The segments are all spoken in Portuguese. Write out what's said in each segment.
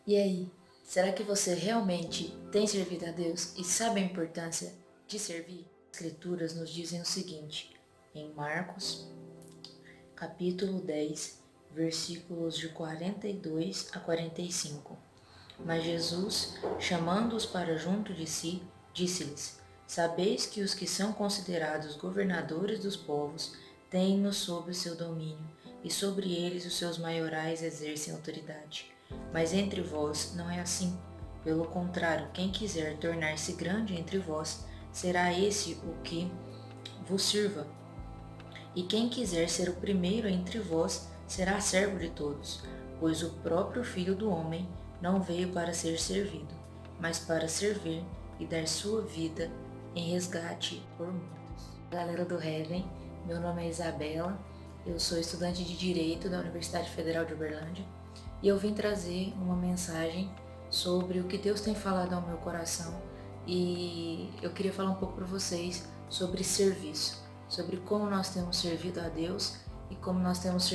E aí, será que você realmente tem servido a Deus e sabe a importância de servir? As Escrituras nos dizem o seguinte, em Marcos, capítulo 10, versículos de 42 a 45. Mas Jesus, chamando-os para junto de si, disse-lhes: Sabeis que os que são considerados governadores dos povos têm-nos sob o seu domínio, e sobre eles os seus maiorais exercem autoridade. Mas entre vós não é assim. Pelo contrário, quem quiser tornar-se grande entre vós, será esse o que vos sirva. E quem quiser ser o primeiro entre vós, será servo de todos, pois o próprio Filho do Homem não veio para ser servido, mas para servir e dar sua vida em resgate por muitos. Galera do Heaven, meu nome é Isabela, eu sou estudante de Direito da Universidade Federal de Uberlândia e eu vim trazer uma mensagem sobre o que Deus tem falado ao meu coração e eu queria falar um pouco para vocês sobre serviço, sobre como nós temos servido a Deus e como nós temos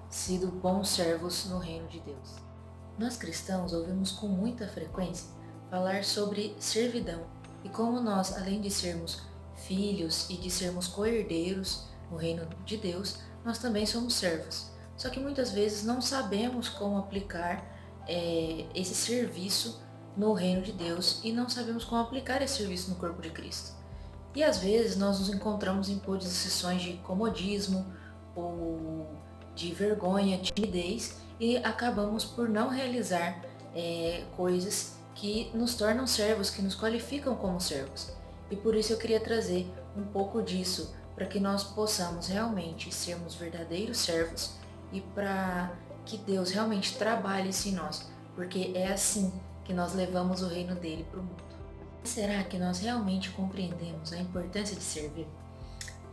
sido bons servos no reino de Deus. Nós cristãos ouvimos com muita frequência falar sobre servidão e como nós, além de sermos filhos e de sermos co-herdeiros no reino de Deus, nós também somos servos. Só que muitas vezes não sabemos como aplicar esse serviço no reino de Deus e não sabemos como aplicar esse serviço no corpo de Cristo. E às vezes nós nos encontramos em posições de comodismo ou de vergonha, timidez e acabamos por não realizar coisas que nos tornam servos, que nos qualificam como servos. E por isso eu queria trazer um pouco disso para que nós possamos realmente sermos verdadeiros servos e para que Deus realmente trabalhe isso em nós, porque é assim que nós levamos o reino dele para o mundo. Será que nós realmente compreendemos a importância de servir?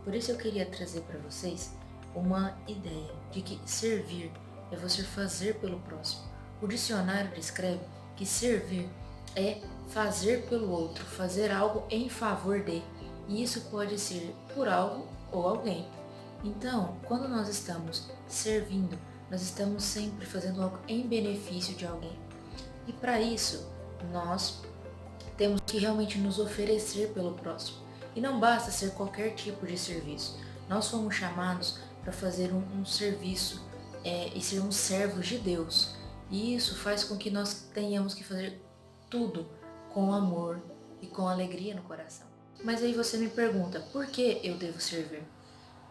Por isso eu queria trazer para vocês uma ideia de que servir é você fazer pelo próximo. O dicionário descreve que servir é fazer pelo outro, fazer algo em favor de, e isso pode ser por algo ou alguém. Então, quando nós estamos servindo, nós estamos sempre fazendo algo em benefício de alguém. E para isso, nós temos que realmente nos oferecer pelo próximo. E não basta ser qualquer tipo de serviço. Nós fomos chamados para fazer um serviço e sermos servos de Deus. E isso faz com que nós tenhamos que fazer tudo com amor e com alegria no coração. Mas aí você me pergunta, por que eu devo servir?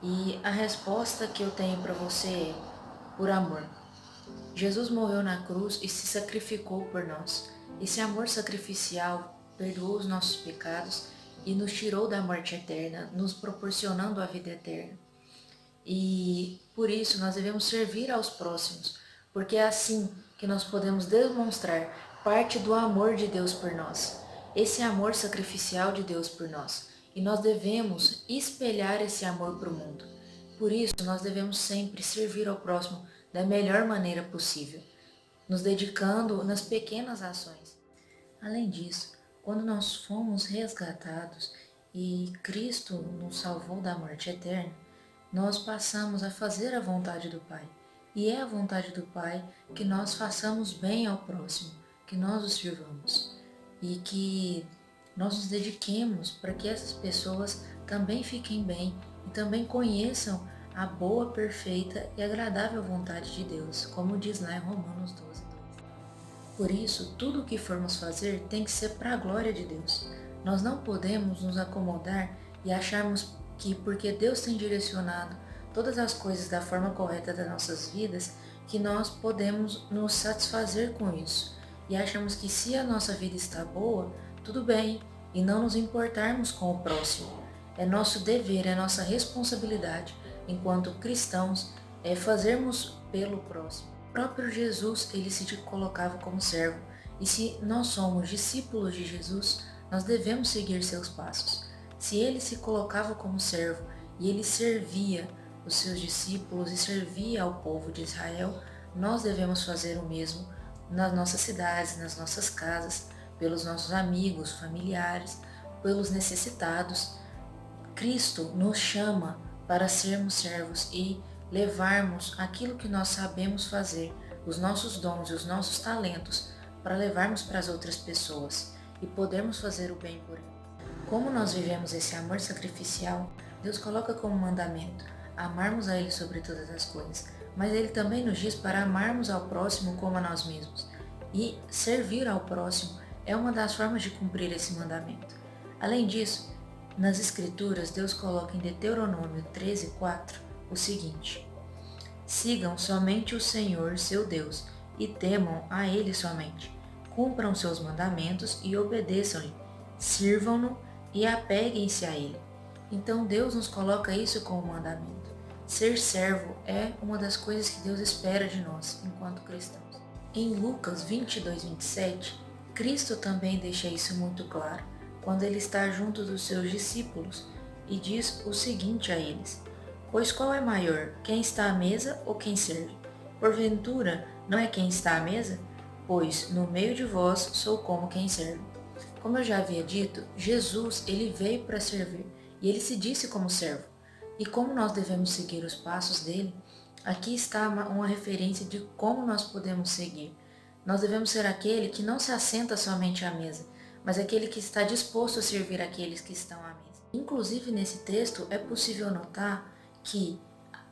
E a resposta que eu tenho para você é, por amor. Jesus morreu na cruz e se sacrificou por nós. Esse amor sacrificial perdoou os nossos pecados e nos tirou da morte eterna, nos proporcionando a vida eterna. E por isso nós devemos servir aos próximos, porque é assim que nós podemos demonstrar parte do amor de Deus por nós, esse amor sacrificial de Deus por nós. E nós devemos espelhar esse amor para o mundo. Por isso nós devemos sempre servir ao próximo da melhor maneira possível, nos dedicando nas pequenas ações. Além disso, quando nós fomos resgatados e Cristo nos salvou da morte eterna, nós passamos a fazer a vontade do Pai. E é a vontade do Pai que nós façamos bem ao próximo, que nós o sirvamos e que nós nos dediquemos para que essas pessoas também fiquem bem e também conheçam a boa, perfeita e agradável vontade de Deus, como diz lá em Romanos 12:2. Por isso, tudo o que formos fazer tem que ser para a glória de Deus. Nós não podemos nos acomodar e acharmos que porque Deus tem direcionado todas as coisas da forma correta das nossas vidas, que nós podemos nos satisfazer com isso. E achamos que se a nossa vida está boa, tudo bem, e não nos importarmos com o próximo. É nosso dever, é nossa responsabilidade, enquanto cristãos, é fazermos pelo próximo. O próprio Jesus, ele se colocava como servo, e se nós somos discípulos de Jesus, nós devemos seguir seus passos. Se ele se colocava como servo e ele servia os seus discípulos e servia ao povo de Israel, nós devemos fazer o mesmo nas nossas cidades, nas nossas casas, pelos nossos amigos, familiares, pelos necessitados. Cristo nos chama para sermos servos e levarmos aquilo que nós sabemos fazer os nossos dons e os nossos talentos para levarmos para as outras pessoas e podermos fazer o bem por elas. Como nós vivemos esse amor sacrificial, Deus coloca como mandamento amarmos a Ele sobre todas as coisas, mas Ele também nos diz para amarmos ao próximo como a nós mesmos. E servir ao próximo é uma das formas de cumprir esse mandamento. Além disso, nas Escrituras, Deus coloca em Deuteronômio 13:4 o seguinte: sigam somente o Senhor, seu Deus, e temam a Ele somente. Cumpram seus mandamentos e obedeçam-lhe. Sirvam-no e apeguem-se a Ele. Então Deus nos coloca isso como mandamento. Ser servo é uma das coisas que Deus espera de nós, enquanto cristãos. Em Lucas 22:27, Cristo também deixa isso muito claro, quando ele está junto dos seus discípulos e diz o seguinte a eles: pois qual é maior, quem está à mesa ou quem serve? Porventura, não é quem está à mesa? Pois no meio de vós sou como quem serve. Como eu já havia dito, Jesus, ele veio para servir e ele se disse como servo. E como nós devemos seguir os passos dele, aqui está uma referência de como nós podemos seguir. Nós devemos ser aquele que não se assenta somente à mesa, mas aquele que está disposto a servir aqueles que estão à mesa. Inclusive, nesse texto, é possível notar que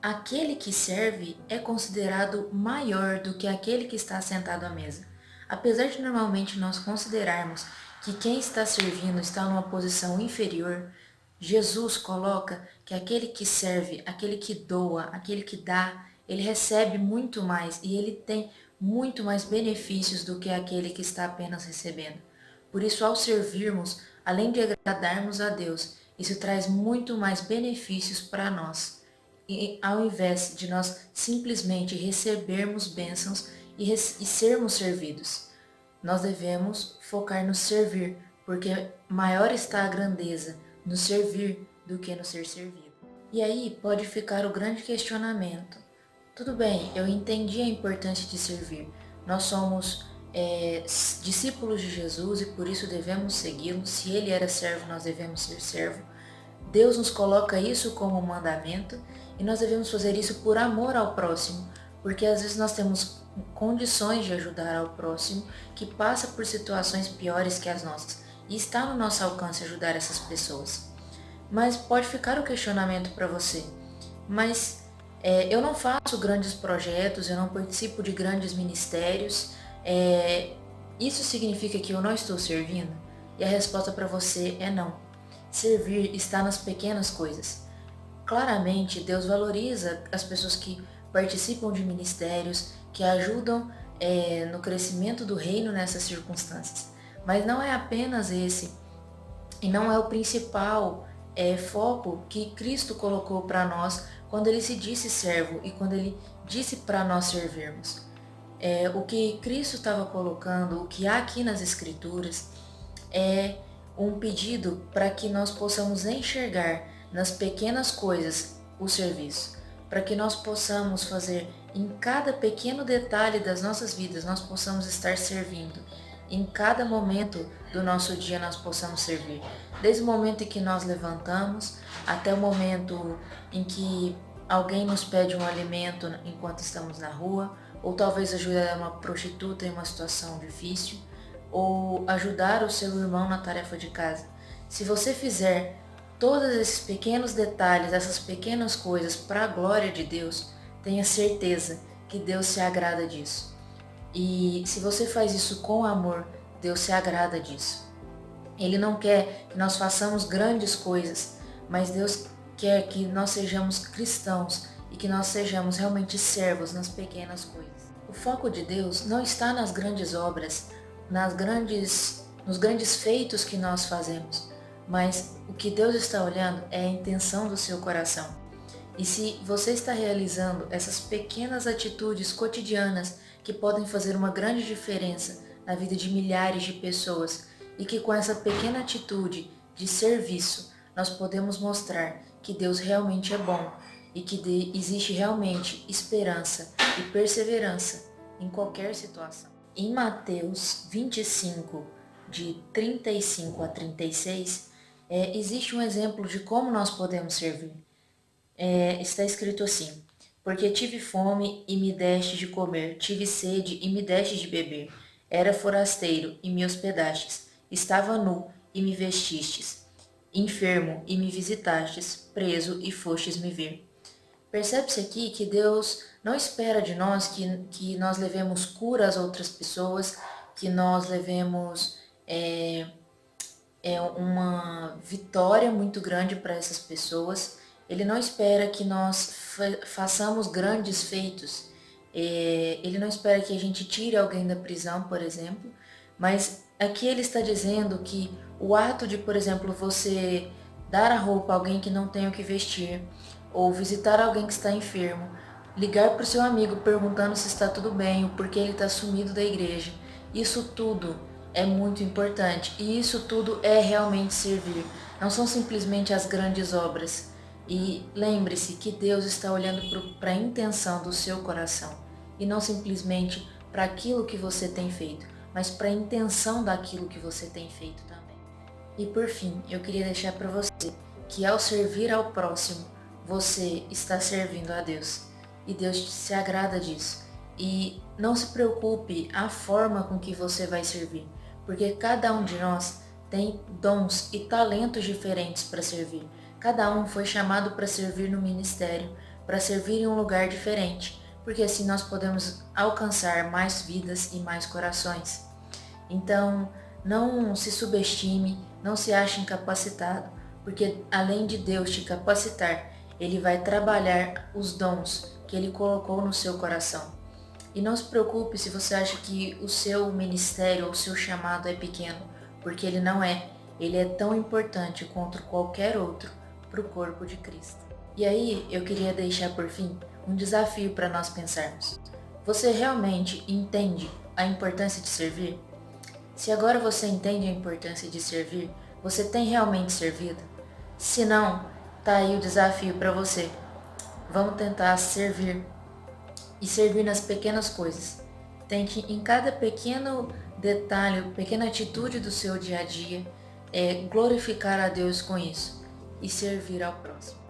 aquele que serve é considerado maior do que aquele que está sentado à mesa. Apesar de normalmente nós considerarmos que quem está servindo está numa posição inferior, Jesus coloca que aquele que serve, aquele que doa, aquele que dá, ele recebe muito mais e ele tem muito mais benefícios do que aquele que está apenas recebendo. Por isso, ao servirmos, além de agradarmos a Deus, isso traz muito mais benefícios para nós. E ao invés de nós simplesmente recebermos bênçãos e sermos servidos, nós devemos focar no servir, porque maior está a grandeza no servir do que no ser servido. E aí pode ficar o grande questionamento. Tudo bem, eu entendi a importância de servir. Nós somos discípulos de Jesus e por isso devemos segui-lo. Se ele era servo, nós devemos ser servo. Deus nos coloca isso como um mandamento e nós devemos fazer isso por amor ao próximo, porque às vezes nós temos condições de ajudar ao próximo que passa por situações piores que as nossas e está no nosso alcance ajudar essas pessoas. Mas pode ficar o questionamento para você, mas eu não faço grandes projetos, eu não participo de grandes ministérios, isso significa que eu não estou servindo? E a resposta para você é não. Servir está nas pequenas coisas. Claramente, Deus valoriza as pessoas que participam de ministérios, que ajudam no crescimento do reino nessas circunstâncias. Mas não é apenas esse, e não é o principal foco que Cristo colocou para nós quando ele se disse servo e quando ele disse para nós servirmos. O que Cristo estava colocando, o que há aqui nas Escrituras, é um pedido para que nós possamos enxergar nas pequenas coisas o serviço, para que nós possamos fazer em cada pequeno detalhe das nossas vidas, nós possamos estar servindo. Em cada momento do nosso dia nós possamos servir. Desde o momento em que nós levantamos, até o momento em que alguém nos pede um alimento enquanto estamos na rua, ou talvez ajudar uma prostituta em uma situação difícil, ou ajudar o seu irmão na tarefa de casa. Se você fizer todos esses pequenos detalhes, essas pequenas coisas para a glória de Deus, tenha certeza que Deus se agrada disso. E se você faz isso com amor, Deus se agrada disso. Ele não quer que nós façamos grandes coisas, mas Deus quer que nós sejamos cristãos e que nós sejamos realmente servos nas pequenas coisas. O foco de Deus não está nas grandes obras, nos grandes feitos que nós fazemos, mas o que Deus está olhando é a intenção do seu coração. E se você está realizando essas pequenas atitudes cotidianas que podem fazer uma grande diferença na vida de milhares de pessoas, e que com essa pequena atitude de serviço nós podemos mostrar que Deus realmente é bom e que existe realmente esperança e perseverança em qualquer situação. Em Mateus 25, de 35 a 36, existe um exemplo de como nós podemos servir. Está escrito assim: Porque tive fome e me deste de comer, tive sede e me deste de beber. Era forasteiro e me hospedastes, estava nu e me vestistes, enfermo e me visitastes, preso e fostes me ver. Percebe-se aqui que Deus não espera de nós que nós levemos cura às outras pessoas, que nós levemos uma vitória muito grande para essas pessoas. Ele não espera que nós façamos grandes feitos. Ele não espera que a gente tire alguém da prisão, por exemplo, mas aqui ele está dizendo que o ato de, por exemplo, você dar a roupa a alguém que não tem o que vestir, ou visitar alguém que está enfermo, ligar para o seu amigo perguntando se está tudo bem, o porquê ele está sumido da igreja, isso tudo é muito importante e isso tudo é realmente servir. Não são simplesmente as grandes obras. E lembre-se que Deus está olhando para a intenção do seu coração e não simplesmente para aquilo que você tem feito, mas para a intenção daquilo que você tem feito também. E por fim, eu queria deixar para você que ao servir ao próximo, você está servindo a Deus. E Deus se agrada disso. E não se preocupe a forma com que você vai servir, porque cada um de nós tem dons e talentos diferentes para servir. Cada um foi chamado para servir no ministério, para servir em um lugar diferente, porque assim nós podemos alcançar mais vidas e mais corações. Então, não se subestime, não se ache incapacitado, porque além de Deus te capacitar, Ele vai trabalhar os dons que Ele colocou no seu coração. E não se preocupe se você acha que o seu ministério ou o seu chamado é pequeno, porque ele não é. Ele é tão importante quanto qualquer outro para o corpo de Cristo. E aí eu queria deixar por fim um desafio para nós pensarmos. Você realmente entende a importância de servir? Se agora você entende a importância de servir, você tem realmente servido? Se não, tá aí o desafio para você. Vamos tentar servir e servir nas pequenas coisas. Tente em cada pequeno detalhe, pequena atitude do seu dia a dia, glorificar a Deus com isso e servir ao próximo.